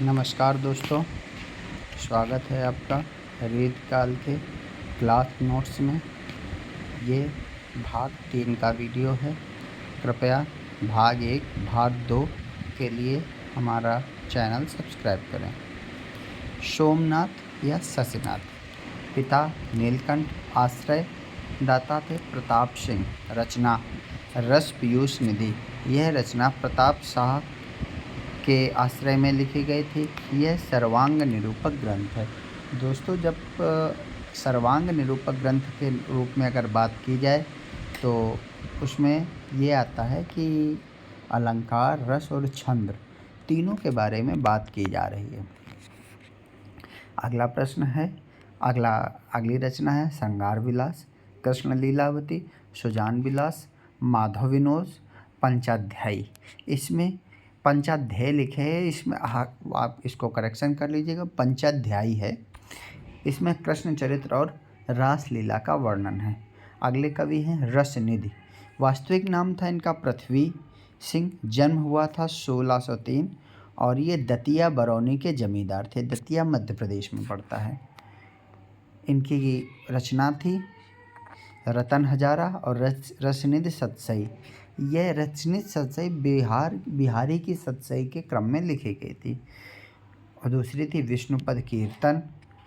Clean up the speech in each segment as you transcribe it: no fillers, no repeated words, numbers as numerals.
नमस्कार दोस्तों, स्वागत है आपका रीड काल के क्लास नोट्स में। ये भाग 3 का वीडियो है। कृपया भाग 1, भाग 2 के लिए हमारा चैनल सब्सक्राइब करें। सोमनाथ या शशिनाथ, पिता नीलकंठ, आश्रय दाता थे प्रताप सिंह। रचना रस पीयूष निधि। यह रचना प्रताप शाह के आश्रय में लिखी गई थी। यह सर्वांग निरूपक ग्रंथ है। दोस्तों, जब सर्वांग निरूपक ग्रंथ के रूप में अगर बात की जाए तो उसमें ये आता है कि अलंकार, रस और छंद तीनों के बारे में बात की जा रही है। अगला प्रश्न है, अगली रचना है श्रृंगार विलास, कृष्ण लीलावती, सुजान विलास, माधव विनोद, पंचाध्यायी। इसमें पंचाध्याय लिखे हैं, इसमें आप इसको करेक्शन कर लीजिएगा, पंचाध्यायी है। इसमें कृष्ण चरित्र और रासलीला का वर्णन है। अगले कवि हैं रसनिधि। वास्तविक नाम था इनका पृथ्वी सिंह। जन्म हुआ था 1603 और ये दतिया बरौनी के जमींदार थे। दतिया मध्य प्रदेश में पड़ता है। इनकी रचना थी रतन हजारा और रसनिधि सतसई। यह रचनित सतसई बिहारी की सतसई के क्रम में लिखी गई थी। और दूसरी थी विष्णुपद कीर्तन,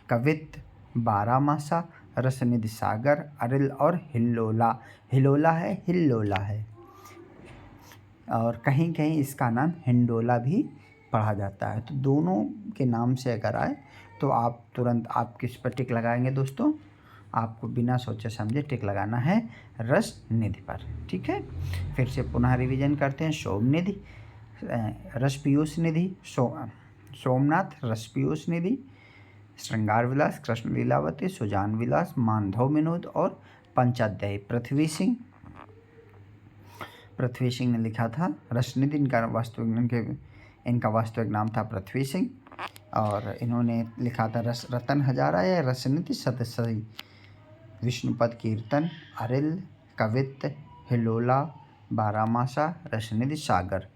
कवित्त, बारामासा, रसनिधि सागर, अरिल और हिल्लोला। हिलोला है, हिल्लोला है, और कहीं कहीं इसका नाम हिंडोला भी पढ़ा जाता है। तो दोनों के नाम से अगर आए तो आप तुरंत आप किस पर टिक लगाएंगे दोस्तों? आपको बिना सोचे समझे टिक लगाना है रस निधि पर। ठीक है, फिर से पुनः रिवीजन करते हैं। सोमनिधि, रस पीयूष निधि, सोमनाथ, रस पीयूष निधि, श्रृंगार विलास, कृष्ण लीलावती, सुजान विलास, माधव विनोद और पंचाध्यायी। पृथ्वी सिंह ने लिखा था रसनिधि। इनका वास्तविक नाम था पृथ्वी सिंह और इन्होंने लिखा था रतन हजारा या रसनिधि सतसई। विष्णुपद कीर्तन, अरिल, कवित्त, हिलोला, बारामासा, रसनिधि सागर।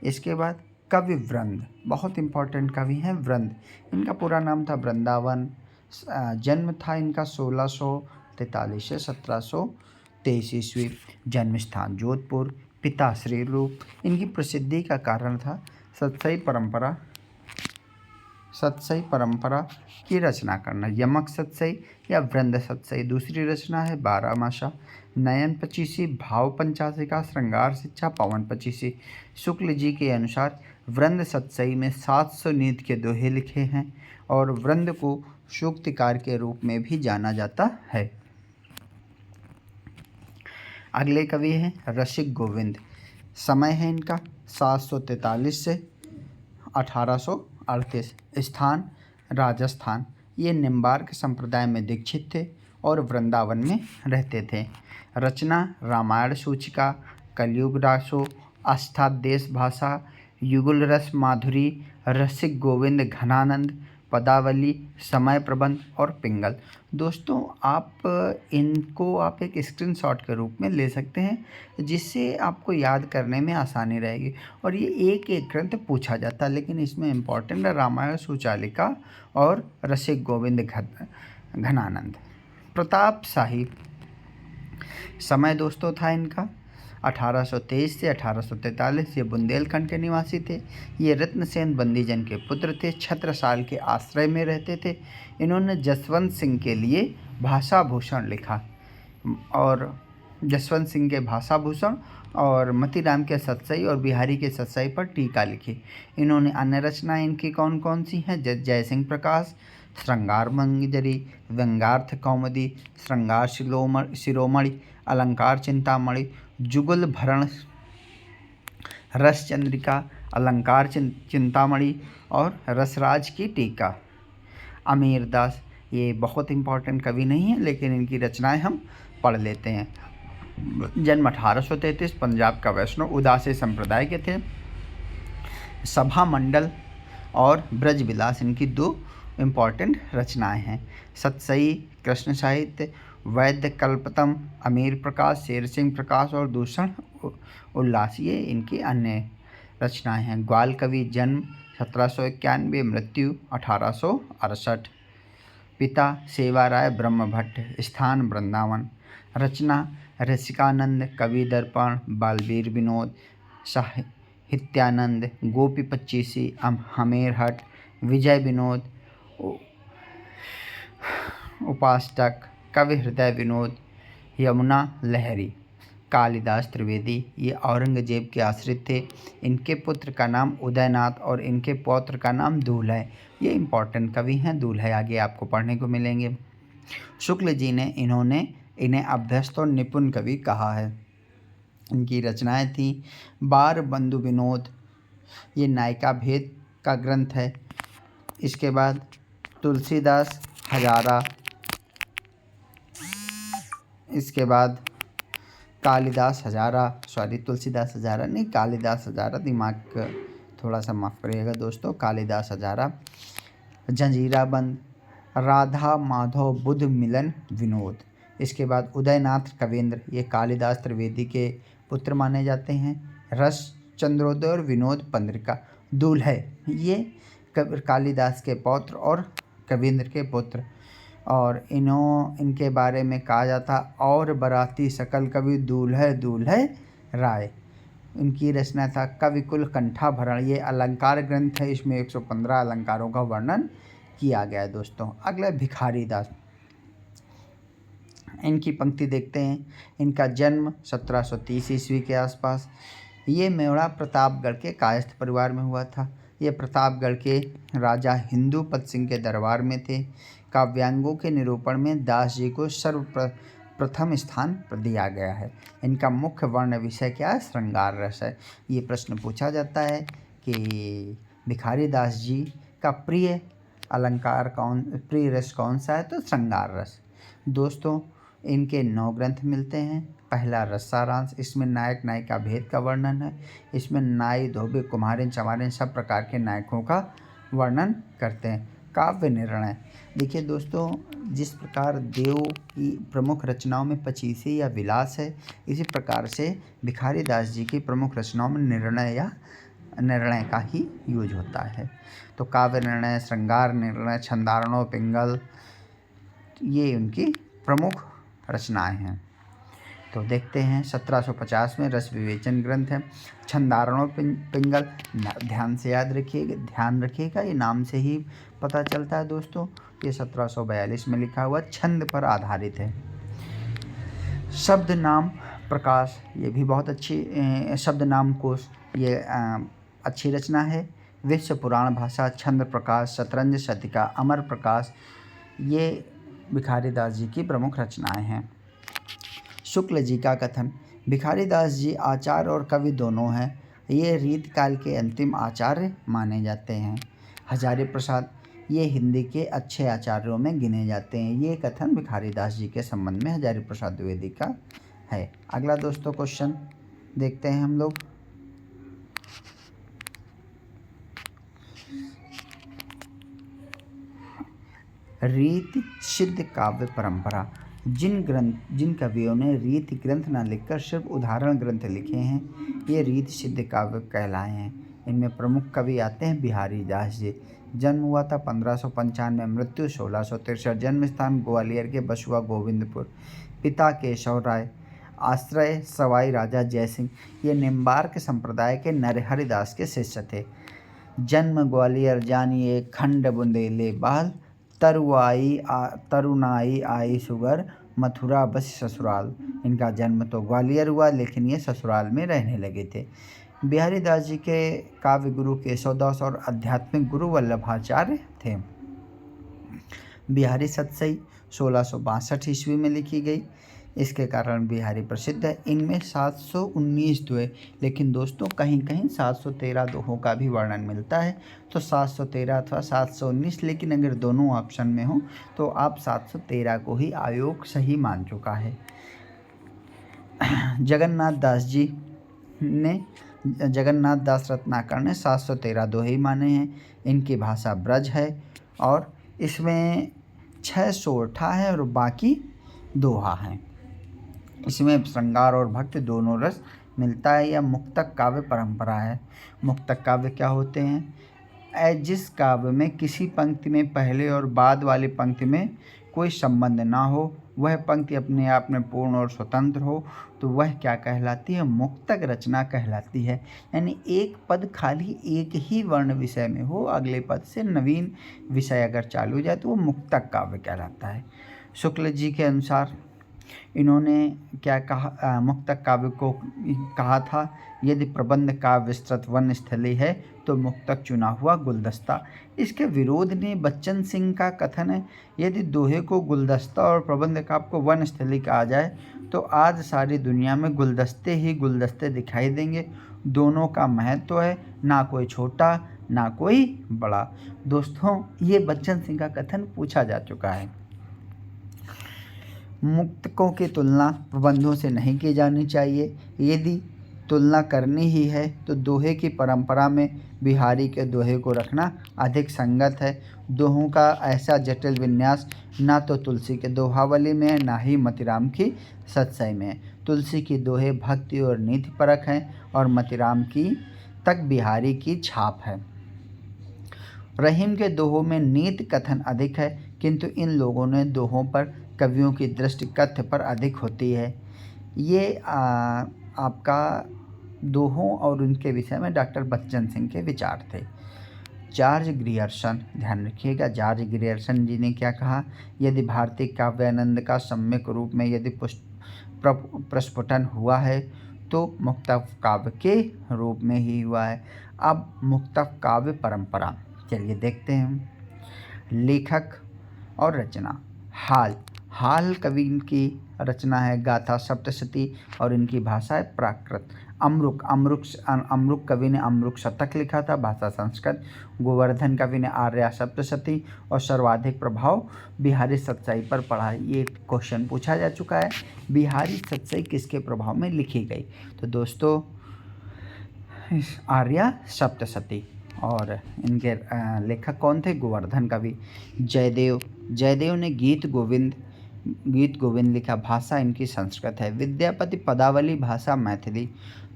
इसके बाद कवि वृंद, बहुत इम्पोर्टेंट कवि हैं वृंद। इनका पूरा नाम था वृंदावन। जन्म था इनका 1643 से 1723 ईस्वी। जन्म स्थान जोधपुर। पिता श्री रूप। इनकी प्रसिद्धि का कारण था सतसई परंपरा की रचना करना। यमक सतसई या वृंद सतसई। दूसरी रचना है बारामासा, नयन पचीसी, भाव पंचाशिका, श्रृंगार शिक्षा, पवन पचीसी। शुक्ल जी के अनुसार वृंद सतसई में 700 नीत के दोहे लिखे हैं और वृंद को सूक्तिकार के रूप में भी जाना जाता है। अगले कवि हैं रसिक गोविंद। समय है इनका 743 से 1838। स्थान राजस्थान। ये निम्बार्क संप्रदाय में दीक्षित थे और वृंदावन में रहते थे। रचना रामायण सूचिका, कलयुग रासो, अष्टादेश भाषा, युगल रस माधुरी, रसिक गोविंद घनानंद, पदावली, समय प्रबंध और पिंगल। दोस्तों, आप इनको एक स्क्रीनशॉट के रूप में ले सकते हैं जिससे आपको याद करने में आसानी रहेगी। और ये एक एक ग्रंथ पूछा जाता है, लेकिन इसमें इम्पोर्टेंट है रामायण सूचालिका और रसिक गोविंद घनानंद। प्रताप शाही। समय दोस्तों था इनका 1823 से 1843। ये बुंदेलखंड के निवासी थे। ये रत्नसेन बंदीजन के पुत्र थे। छत्रसाल के आश्रय में रहते थे। इन्होंने जसवंत सिंह के लिए भाषा भूषण लिखा और जसवंत सिंह के भाषा भूषण और मतीराम के सतसई और बिहारी के सतसई पर टीका लिखी। इन्होंने अन्य रचनाएं इनकी कौन कौन सी हैं? जयसिंह प्रकाश, श्रृंगार मंजरी, व्यंग्यार्थ कौमुदी, श्रृंगार शिरोमणि, अलंकार चिंतामणि, जुगल भरण, रस चंद्रिका, अलंकार चिंतामणि और रसराज की टीका। अमीर दास, ये बहुत इम्पोर्टेंट कवि नहीं है लेकिन इनकी रचनाएं हम पढ़ लेते हैं। जन्म 1833, पंजाब का वैष्णव उदासी संप्रदाय के थे। सभा मंडल और ब्रज विलास इनकी 2 इम्पॉर्टेंट रचनाएं हैं। सतसई, कृष्ण साहित्य, वैद्य कल्पतम, अमीर प्रकाश, शेर सिंह प्रकाश और दूषण उल्लास, ये इनकी अन्य रचनाएं हैं। ग्वाल कवि, जन्म 1791, मृत्यु 1868। पिता सेवा राय ब्रह्म भट्ट, स्थान वृंदावन। रचना रसिकानंद, कवि दर्पण, बालवीर विनोद, साहित्यानंद, गोपी पच्चीसी, हमेरहट, विजय विनोद, उपासक, कवि हृदय विनोद, यमुना लहरी। कालिदास त्रिवेदी, ये औरंगजेब के आश्रित थे। इनके पुत्र का नाम उदयनाथ और इनके पौत्र का नाम दूल्ह है। ये इंपॉर्टेंट कवि हैं दूल्ह, आगे आपको पढ़ने को मिलेंगे। शुक्ल जी ने इन्हें अभ्यस्त और निपुण कवि कहा है। इनकी रचनाएं थी बार बंधु विनोद, ये नायिका भेद का ग्रंथ है। इसके बाद तुलसीदास हजारा, इसके बाद कालिदास हजारा, तुलसीदास हजारा नहीं, कालिदास हजारा, दिमाग थोड़ा सा माफ करिएगा दोस्तों। कालिदास हजारा, जंजीरा बंद, राधा माधव बुद्ध मिलन विनोद। इसके बाद उदयनाथ कवींद्र, ये कालिदास त्रिवेदी के पुत्र माने जाते हैं। रस चंद्रोदय और विनोद पंद्रिका। दूल्ह है, ये कालिदास के पौत्र और कवींद्र के पुत्र, और इनके बारे में कहा जाता और बराती सकल कवि दूल्हे दूल्हे राय। इनकी रचना था कविकुल कंठाभरण, ये अलंकार ग्रंथ है। इसमें 115 अलंकारों का वर्णन किया गया है दोस्तों। अगला भिखारी दास, इनकी पंक्ति देखते हैं। इनका जन्म 1730 ईस्वी के आसपास। ये मेवाड़ा प्रतापगढ़ के कायस्थ परिवार में हुआ था। ये प्रतापगढ़ के राजा हिंदूपत सिंह के दरबार में थे। काव्यांगों के निरूपण में दास जी को सर्वप्रथम स्थान दिया गया है। इनका मुख्य वर्ण विषय क्या है? श्रृंगार रस है। ये प्रश्न पूछा जाता है कि भिखारी दास जी का प्रिय रस कौन सा है? तो श्रृंगार रस। दोस्तों, इनके 9 ग्रंथ मिलते हैं। पहला रसारांश, इसमें नायक नायिका भेद का वर्णन है। इसमें नाई, धोबी, कुम्हारिन, चमारिन सब प्रकार के नायकों का वर्णन करते हैं। काव्य निर्णय, देखिए दोस्तों, जिस प्रकार देव की प्रमुख रचनाओं में पचीसी या विलास है, इसी प्रकार से भिखारी दास जी की प्रमुख रचनाओं में निर्णय का ही यूज होता है। तो काव्य निर्णय, श्रृंगार निर्णय, छंदारणो, पिंगल, ये उनकी प्रमुख रचनाएं हैं। तो देखते हैं 1750 में रस विवेचन ग्रंथ है। छंदारणो पिंगल, ध्यान रखिएगा, ये नाम से ही पता चलता है दोस्तों। ये 1742 में लिखा हुआ छंद पर आधारित है। शब्द नाम प्रकाश, ये भी बहुत अच्छी शब्द नाम कोश, ये अच्छी रचना है। विश्व पुराण भाषा, छंद प्रकाश, शतरंज शतिका, अमर प्रकाश, ये भिखारी दास जी की प्रमुख रचनाएं हैं। शुक्ल जी का कथन, भिखारी दास जी आचार्य और कवि दोनों हैं। ये रीतकाल के अंतिम आचार्य माने जाते हैं। हजारी प्रसाद, ये हिंदी के अच्छे आचार्यों में गिने जाते हैं। ये कथन भिखारी दास जी के संबंध में हजारी प्रसाद द्विवेदी का है। अगला दोस्तों क्वेश्चन देखते हैं हम लोग। रीति सिद्ध काव्य परंपरा, जिन कवियों ने रीति ग्रंथ न लिखकर सिर्फ उदाहरण ग्रंथ लिखे हैं, ये रीति सिद्ध काव्य कहलाए हैं। इनमें प्रमुख कवि आते हैं बिहारी दास जी। जन्म हुआ था 1595, मृत्यु 1663। जन्म स्थान ग्वालियर के बसुआ गोविंदपुर। पिता केशव राय, आश्रय सवाई राजा जयसिंह, ये निम्बार्क संप्रदाय के नरहरि दास के शिष्य थे। जन्म ग्वालियर जानिए खंड बुंदेले बाल, तरुणाई आई सुगर, मथुरा बस ससुराल। इनका जन्म तो ग्वालियर हुआ, लेकिन ये ससुराल में रहने लगे थे। बिहारी दास जी के काव्य गुरु केशवदास और आध्यात्मिक गुरु वल्लभाचार्य थे। बिहारी सतसई 1662 ईस्वी में लिखी गई, इसके कारण बिहारी प्रसिद्ध है। इनमें 719 दोहे, लेकिन दोस्तों कहीं कहीं 713 दोहों का भी वर्णन मिलता है। तो 713 अथवा 719, लेकिन अगर दोनों ऑप्शन में हो तो आप 713 को ही आयोग सही मान चुका है। जगन्नाथ दास रत्नाकर ने 713 दोहे माने हैं। इनकी भाषा ब्रज है और इसमें 6 सोरठा है और बाकी दोहा हैं। इसमें श्रृंगार और भक्ति दोनों रस मिलता है। यह मुक्तक काव्य परंपरा है। मुक्तक काव्य क्या होते हैं? जिस काव्य में किसी पंक्ति में पहले और बाद वाली पंक्ति में कोई संबंध ना हो, वह पंक्ति अपने आप में पूर्ण और स्वतंत्र हो, तो वह क्या कहलाती है? मुक्तक रचना कहलाती है। यानी एक पद खाली एक ही वर्ण विषय में हो, अगले पद से नवीन विषय अगर चालू हो जाए तो वो मुक्तक काव्य कहलाता है। शुक्ल जी के अनुसार इन्होंने क्या कहा? मुक्तक काव्य को कहा था, यदि प्रबंध काव्य विस्तृत वन स्थली है तो मुक्तक चुना हुआ गुलदस्ता। इसके विरोध ने बच्चन सिंह का कथन है, यदि दोहे को गुलदस्ता और प्रबंध काव्य को वन स्थली कहा जाए तो आज सारी दुनिया में गुलदस्ते ही गुलदस्ते दिखाई देंगे। दोनों का महत्व है, ना कोई छोटा ना कोई बड़ा। दोस्तों, ये बच्चन सिंह का कथन पूछा जा चुका है। मुक्तकों की तुलना प्रबंधों से नहीं की जानी चाहिए। यदि तुलना करनी ही है तो दोहे की परंपरा में बिहारी के दोहे को रखना अधिक संगत है। दोहों का ऐसा जटिल विन्यास ना तो तुलसी के दोहावली में है, ना ही मतीराम की सतसई में है। तुलसी की दोहे भक्ति और नीति परक हैं और मतीराम की तक बिहारी की छाप है। रहीम के दोहों में नीति कथन अधिक है, किंतु इन लोगों ने दोहों पर कवियों की दृष्टि कथ्य पर अधिक होती है। ये आपका दोहों और उनके विषय में डॉक्टर बच्चन सिंह के विचार थे। जॉर्ज ग्रियर्सन, ध्यान रखिएगा, जॉर्ज ग्रियर्सन जी ने क्या कहा? यदि भारतीय काव्यानंद का सम्यक रूप में यदि प्रस्फुटन हुआ है तो मुक्तक काव्य के रूप में ही हुआ है। अब मुक्तक काव्य परंपरा, चलिए देखते हैं। लेखक और रचना। हाल कवि की रचना है गाथा सप्तशती और इनकी भाषा है प्राकृत। अमरुक कवि ने अमरुक शतक लिखा था, भाषा संस्कृत। गोवर्धन कवि ने आर्या सप्तशती और सर्वाधिक प्रभाव बिहारी सतसई पर पड़ा। ये क्वेश्चन पूछा जा चुका है, बिहारी सतसई किसके प्रभाव में लिखी गई? तो दोस्तों, आर्या सप्तशती। और इनके लेखक कौन थे? गोवर्धन कवि। जयदेव ने गीत गोविंद लिखा, भाषा इनकी संस्कृत है। विद्यापति पदावली, भाषा मैथिली।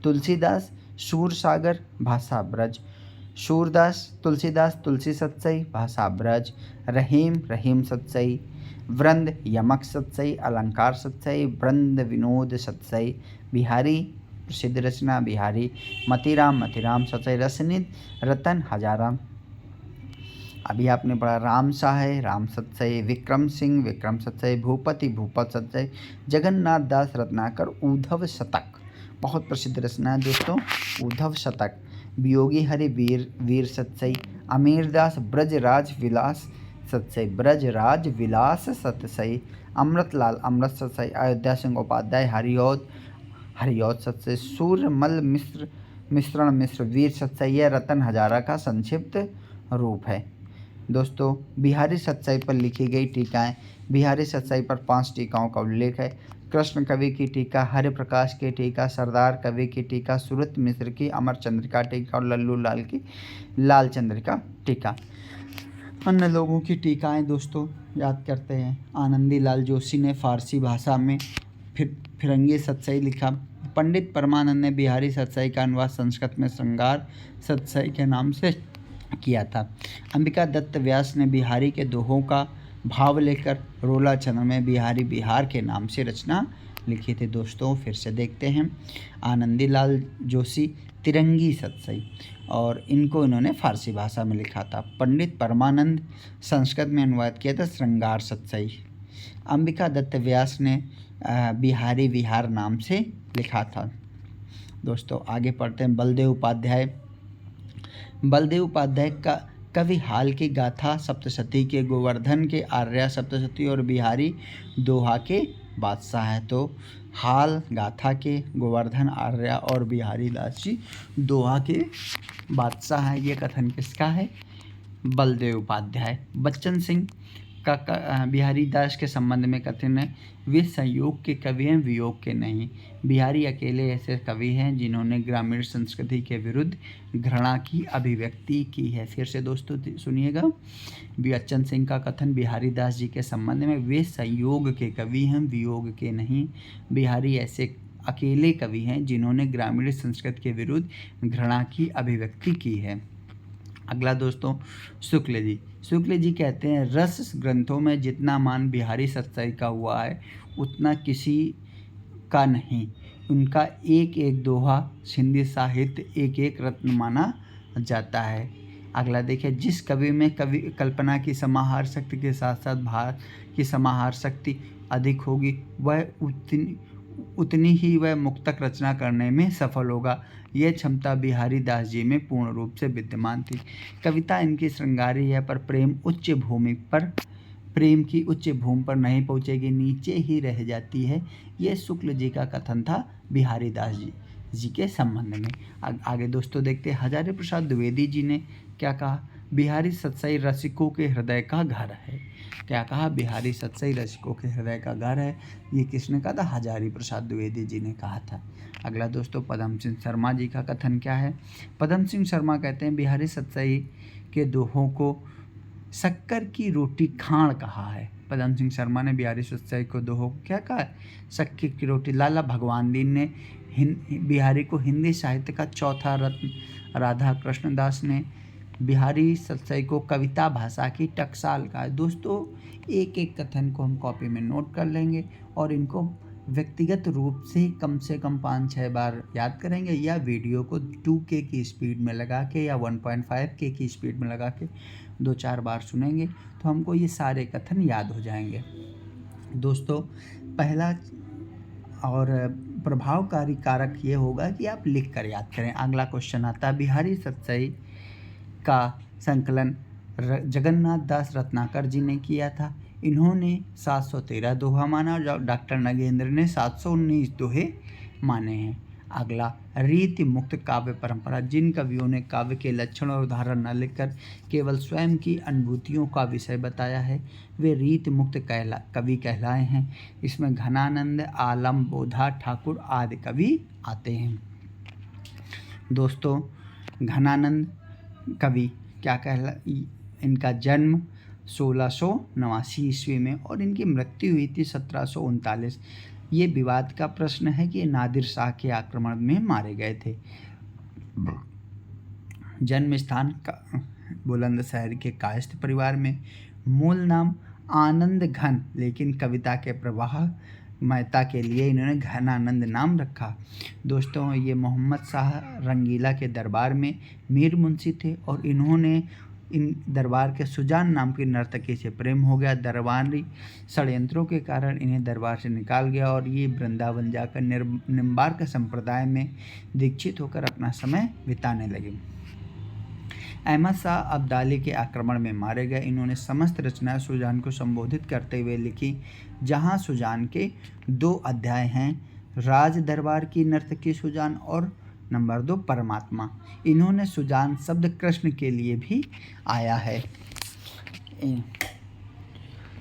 तुलसीदास सूरसागर, भाषा ब्रज। तुलसीदास तुलसी सतसई, भाषा ब्रज। रहीम सतसई। वृंद यमक सतसई, अलंकार सतसई, वृंद विनोद सतसई। बिहारी प्रसिद्ध रचना बिहारी। मतीराम सतसई। रसनिध रतन हजारा। अभी आपने पढ़ा राम सतसई। विक्रम सतसई। भूपत सतसई। जगन्नाथ दास रत्नाकर उद्धव शतक, बहुत प्रसिद्ध रचना है दोस्तों, उद्धव शतक। वियोगी हरि वीर सतसई। अमीरदास ब्रजराज विलास सतसई। अमृतलाल अमृत सतसई। अयोध्या सिंह उपाध्याय हरिऔध सतसई। सूर्यमल मिश्र वीर सतसई। यह रतन हजारा का संक्षिप्त रूप है। दोस्तों, बिहारी सतसई पर लिखी गई टीकाएं। बिहारी सतसई पर 5 टीकाओं का उल्लेख है। कृष्ण कवि की टीका, हरिप्रकाश की टीका, सरदार कवि की टीका, सुरत मिश्र की अमर चंद्रिका टीका और लल्लू लाल की लाल चंद्रिका टीका। अन्य लोगों की टीकाएं दोस्तों याद करते हैं। आनंदी लाल जोशी ने फारसी भाषा में फिरंगी सतसई लिखा। पंडित परमानंद ने बिहारी सतसई का अनुवाद संस्कृत में श्रृंगार सतसई के नाम से किया था। अंबिका दत्त व्यास ने बिहारी के दोहों का भाव लेकर रोला चंद्र में बिहारी बिहार के नाम से रचना लिखी थी। दोस्तों, फिर से देखते हैं। आनंदी लाल जोशी तिरंगी सतसई, और इन्होंने फारसी भाषा में लिखा था। पंडित परमानंद संस्कृत में अनुवाद किया था श्रृंगार सतसई। अंबिका दत्त व्यास ने बिहारी विहार नाम से लिखा था। दोस्तों, आगे पढ़ते हैं। बलदेव उपाध्याय का कवि हाल की गाथा सप्तशती के, गोवर्धन के आर्या सप्तशती और बिहारी दोहा के बादशाह हैं। तो हाल गाथा के, गोवर्धन आर्या और बिहारी दास जी दोहा के बादशाह हैं। ये कथन किसका है? बलदेव उपाध्याय। बच्चन सिंह का बिहारी दास के संबंध में कथन है, वे संयोग के कवि हैं, वियोग के नहीं। बिहारी अकेले ऐसे कवि हैं जिन्होंने ग्रामीण संस्कृति के विरुद्ध घृणा की अभिव्यक्ति की है। फिर से दोस्तों सुनिएगा, बच्चन सिंह का कथन बिहारी दास जी के संबंध में, वे संयोग के कवि हैं, वियोग के नहीं। बिहारी ऐसे अकेले कवि हैं जिन्होंने ग्रामीण संस्कृति के विरुद्ध घृणा की अभिव्यक्ति की है। अगला दोस्तों शुक्ल जी। शुक्ल जी कहते हैं रस ग्रंथों में जितना मान बिहारी सत्साई का हुआ है उतना किसी का नहीं। उनका एक एक दोहा हिंदी साहित्य एक एक रत्न माना जाता है। अगला देखिए, जिस कवि में कवि कल्पना की समाहार शक्ति के साथ साथ भाव की समाहार शक्ति अधिक होगी वह उतनी ही वह मुक्तक रचना करने में सफल होगा। यह क्षमता बिहारी दास जी में पूर्ण रूप से विद्यमान थी। कविता इनकी श्रृंगारी है पर प्रेम की उच्च भूमि पर नहीं पहुँचेगी, नीचे ही रह जाती है। यह शुक्ल जी का कथन था बिहारी दास जी के संबंध में। आगे दोस्तों देखते हैं हजारी प्रसाद द्विवेदी जी ने क्या कहा। बिहारी सत्साई रसिकों के हृदय का घर है। क्या कहा? बिहारी सत्साई रसिकों के हृदय का घर है। ये किसने कहा था? हजारी प्रसाद द्विवेदी जी ने कहा था। अगला दोस्तों पदम सिंह शर्मा जी का कथन क्या है। पदम सिंह शर्मा कहते हैं बिहारी सत्साई के दोहों को शक्कर की रोटी खाण कहा है। पदम सिंह शर्मा ने बिहारी सत्साई को दोहों को क्या कहा? शक्कर की रोटी। लाला भगवान दीन ने बिहारी को हिंदी साहित्य का चौथा रत्न, राधा कृष्णदास ने बिहारी सत्साई को कविता भाषा की टकसाल कहा है। दोस्तों एक एक कथन को हम कॉपी में नोट कर लेंगे और इनको व्यक्तिगत रूप से कम 5-6 बार याद करेंगे या वीडियो को 2K की स्पीड में लगा के या 1.5K की स्पीड में लगा के 2-4 बार सुनेंगे तो हमको ये सारे कथन याद हो जाएंगे। दोस्तों पहला और प्रभावकारी कारक ये होगा कि आप लिख कर याद करें। अगला क्वेश्चन आता है बिहारी सत्साई का संकलन जगन्नाथ दास रत्नाकर जी ने किया था। इन्होंने 713 दोहा माना और डॉक्टर नगेंद्र ने 719 दोहे माने हैं। अगला रीति मुक्त काव्य परंपरा। जिन कवियों ने काव्य के लक्षण और उदाहरण न लिखकर केवल स्वयं की अनुभूतियों का विषय बताया है वे रीति मुक्त कवि कहलाए हैं। इसमें घनानंद, आलम, बोधा, ठाकुर आदि कवि आते हैं। दोस्तों घनानंद कवि क्या कहला, इनका जन्म 1689 ईस्वी में और इनकी मृत्यु हुई थी 1739। ये विवाद का प्रश्न है कि नादिर शाह के आक्रमण में मारे गए थे। जन्म स्थान का बुलंदशहर के कायस्थ परिवार में। मूल नाम आनंद घन, लेकिन कविता के प्रवाह महता के लिए इन्होंने घनानंद नाम रखा। दोस्तों ये मोहम्मद शाह रंगीला के दरबार में मीर मुंशी थे और इन्होंने इन दरबार के सुजान नाम की नर्तकी से प्रेम हो गया। दरबारी षड्यंत्रों के कारण इन्हें दरबार से निकाल गया और ये वृंदावन जाकर निम्बार्क संप्रदाय में दीक्षित होकर अपना समय बिताने लगे। अहमद शाह अब्दाली के आक्रमण में मारे गए। इन्होंने समस्त रचनाएं सुजान को संबोधित करते हुए लिखी, जहां सुजान के 2 अध्याय हैं, राज दरबार की नर्तकी सुजान और नंबर 2 परमात्मा। इन्होंने सुजान शब्द कृष्ण के लिए भी आया है।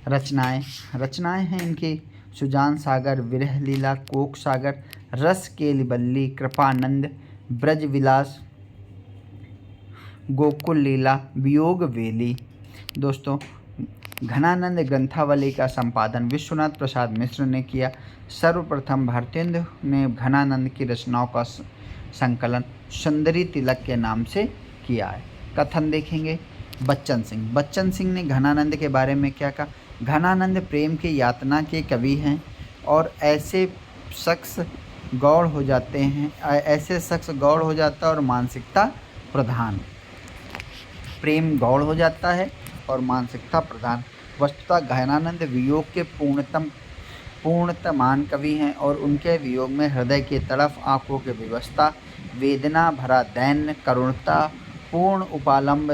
रचनाएं हैं इनके सुजान सागर, विरह लीला, कोक सागर, रस केलिबल्ली, कृपानंद, ब्रज विलास, गोकुल लीला, वियोग वेली। दोस्तों घनानंद ग्रंथावली का संपादन विश्वनाथ प्रसाद मिश्र ने किया। सर्वप्रथम भारतेंदु ने घनानंद की रचनाओं का संकलन सुंदरी तिलक के नाम से किया है। कथन देखेंगे। बच्चन सिंह ने घनानंद के बारे में क्या कहा। घनानंद प्रेम की यातना के कवि हैं और ऐसे शख्स गौड़ हो जाता है और मानसिकता प्रधान। प्रेम गौड़ हो जाता है और मानसिकता प्रधान। वस्तुतः घनानंद वियोग के पूर्णतमान कवि हैं और उनके वियोग में हृदय की तड़फ, आंखों की विवशता, वेदना भरा दैन्य, करुणता, पूर्ण उपालंब,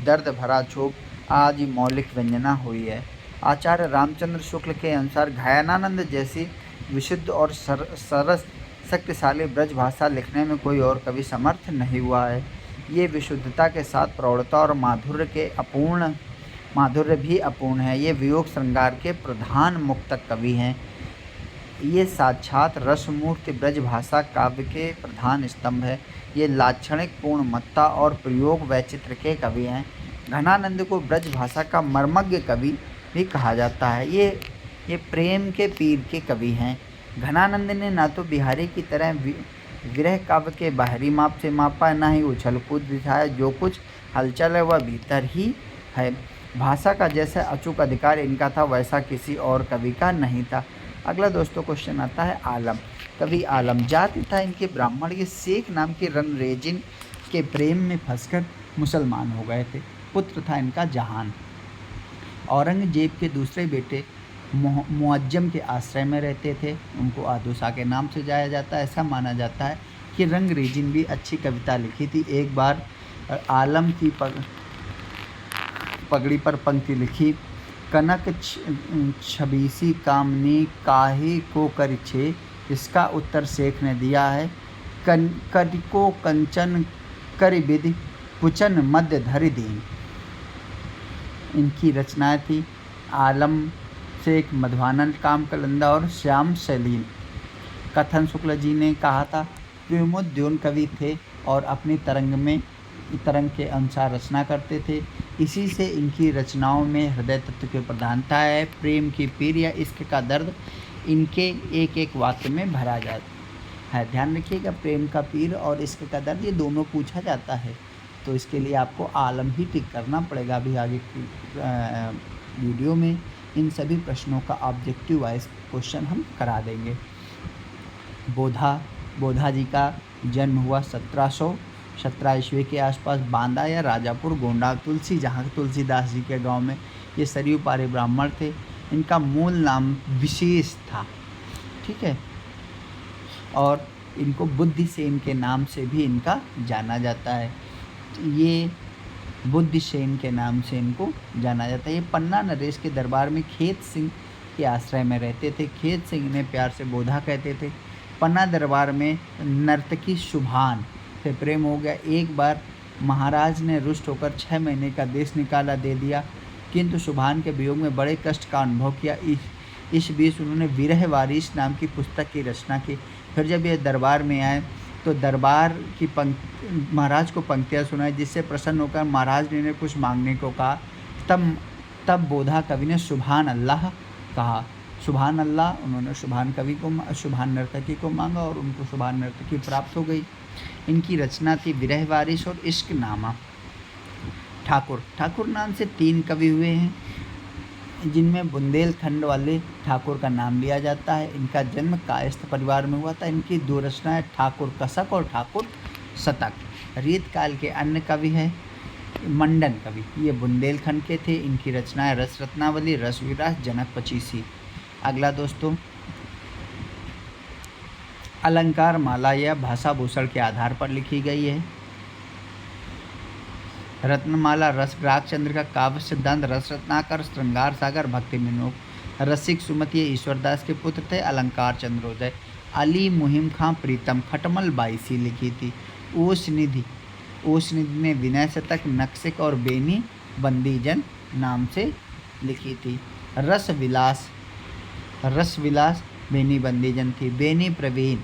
दर्द भरा क्षोभ आदि मौलिक व्यंजना हुई है। आचार्य रामचंद्र शुक्ल के अनुसार घनानंद जैसी विशुद्ध और सरस शक्तिशाली ब्रज भाषा लिखने में कोई और कवि समर्थ नहीं हुआ है। ये विशुद्धता के साथ प्रौढ़ता और माधुर्य भी अपूर्ण है। ये वियोग श्रृंगार के प्रधान मुक्तक कवि हैं। ये साक्षात रसमूर्ति ब्रज भाषा काव्य के प्रधान स्तंभ है। ये लाक्षणिक पूर्णमत्ता और प्रयोग वैचित्र के कवि हैं। घनानंद को ब्रज भाषा का मर्मज्ञ कवि भी कहा जाता है। ये प्रेम के पीर के कवि हैं। घनानंद ने ना तो बिहारी की तरह विरह काव्य के बाहरी माप से मापा, ना ही उछल कूद दिखाया। जो कुछ हलचल है वह भीतर ही है। भाषा का जैसा अचूक अधिकार इनका था वैसा किसी और कवि का नहीं था। अगला दोस्तों क्वेश्चन आता है आलम। कवि आलम जाति था इनके ब्राह्मण। ये शेख नाम के रंगरेजिन के प्रेम में फंसकर मुसलमान हो गए थे। पुत्र था इनका जहान। औरंगजेब के दूसरे बेटे मुअज्जम के आश्रय में रहते थे। उनको आदूसा के नाम से जाया जाता है। ऐसा माना जाता है कि रंगरेजिन भी अच्छी कविता लिखी थी। एक बार आलम की पगड़ी पर पंक्ति लिखी, कनक छबीसी कामनी काहे को करिछे। इसका उत्तर शेख ने दिया है, करिको कंचन करि विधि पुचन मध्य धरि दीन। इनकी रचनाएं थी आलम शेख, मधवानंद कामकलंदा और श्याम सलीम। कथन शुक्ल जी ने कहा था प्रेमोद्योन कवि थे और अपनी तरंग के अनुसार रचना करते थे। इसी से इनकी रचनाओं में हृदय तत्व की प्रधानता है। प्रेम की पीर या इश्क का दर्द इनके एक एक वाक्य में भरा जाता है। ध्यान रखिएगा, प्रेम का पीर और इश्क का दर्द ये दोनों पूछा जाता है, तो इसके लिए आपको आलम ही टिक करना पड़ेगा। अभी आगे की वीडियो में इन सभी प्रश्नों का ऑब्जेक्टिव वाइज क्वेश्चन हम करा देंगे। बोधा जी का जन्म हुआ 1717 ईस्वी के आसपास बांदा या राजापुर गोंडा जहाँ तुलसीदास जी के गांव में। ये सरयू पारे ब्राह्मण थे। इनका मूल नाम विशेष था, ठीक है, और इनको बुद्धिसेन के नाम से भी इनका जाना जाता है। ये बुद्धिसेन के नाम से इनको जाना जाता है। ये पन्ना नरेश के दरबार में खेत सिंह के आश्रय में रहते थे। खेत सिंह इन्हें प्यार से बोधा कहते थे। पन्ना दरबार में नर्तकी शुभान से प्रेम हो गया। एक बार महाराज ने रुष्ट होकर 6 महीने का देश निकाला दे दिया, किंतु शुभान के वियोग में बड़े कष्ट का अनुभव किया। इस बीच उन्होंने विरह वारिस नाम की पुस्तक की रचना की। फिर जब ये दरबार में आए तो दरबार की महाराज को पंक्तियाँ सुनाई, जिससे प्रसन्न होकर महाराज ने कुछ मांगने को कहा। तब बोधा कवि ने सुभान अल्लाह कहा। सुभान अल्लाह, उन्होंने शुभान नर्तकी को मांगा और उनको शुभान नर्तकी प्राप्त हो गई। इनकी रचना थी विरह वारिस और इश्क नामा। ठाकुर नाम से 3 कवि हुए हैं, जिनमें बुंदेलखंड वाले ठाकुर का नाम लिया जाता है। इनका जन्म कायस्थ परिवार में हुआ था। इनकी 2 रचनाएं ठाकुर कसक और ठाकुर शतक। रीत काल के अन्य कवि हैं मंडन कवि, ये बुंदेलखंड के थे। इनकी रचनाएं रस रत्नावली, रस विलास, जनक पचीसी। अगला दोस्तों, अलंकार माला यह भाषा भूषण के आधार पर लिखी गई है। रत्नमाला रसग्राहक चंद्र का काव्य सिद्धांत, रस रत्नाकर, श्रृंगार सागर, भक्ति मिनोक। रसिक सुमति ईश्वरदास के पुत्र थे। अलंकार चंद्रोदय अली मुहिम खां प्रीतम खटमल बाईसी लिखी थी। ओशनिधि ने विनय शतक, नक्सिक और बेनी बंदीजन नाम से लिखी थी। रस विलास बेनी बंदीजन थी। बेनी प्रवीण,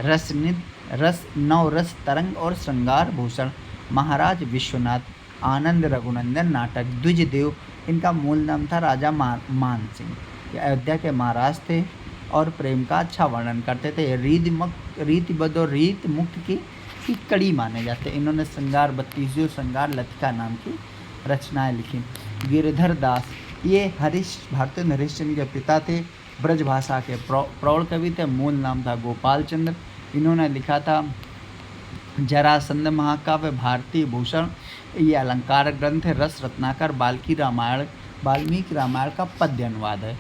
रस नवरस तरंग और श्रृंगार भूषण। महाराज विश्वनाथ, आनंद रघुनंदन नाटक। द्विजदेव, इनका मूल नाम था राजा मान सिंह। ये अयोध्या के महाराज थे और प्रेम का अच्छा वर्णन करते थे। रीतिबद्ध और रीत मुक्त की कड़ी माने जाते। इन्होंने श्रृंगार 32 श्रृंगार लतिका नाम की रचनाएं लिखी। गिरधर दास, ये भारतेंद्र हरिश्चंद्र के पिता थे। ब्रज भाषा के प्रौढ़ कवि थे। मूल नाम था गोपाल चंद्र। इन्होंने लिखा था जरासंध महाकाव्य, भारतीय भूषण। ये अलंकार ग्रंथ है। रस रत्नाकर वाल्मीकि रामायण का पद्य अनुवाद है।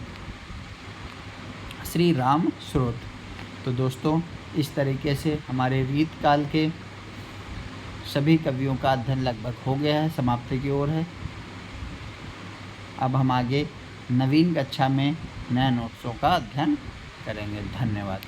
श्री राम स्रोत। तो दोस्तों, इस तरीके से हमारे रीत काल के सभी कवियों का अध्ययन लगभग हो गया है, समाप्ति की ओर है। अब हम आगे नवीन कक्षा में नए नोट्सों का अध्ययन करेंगे। धन्यवाद।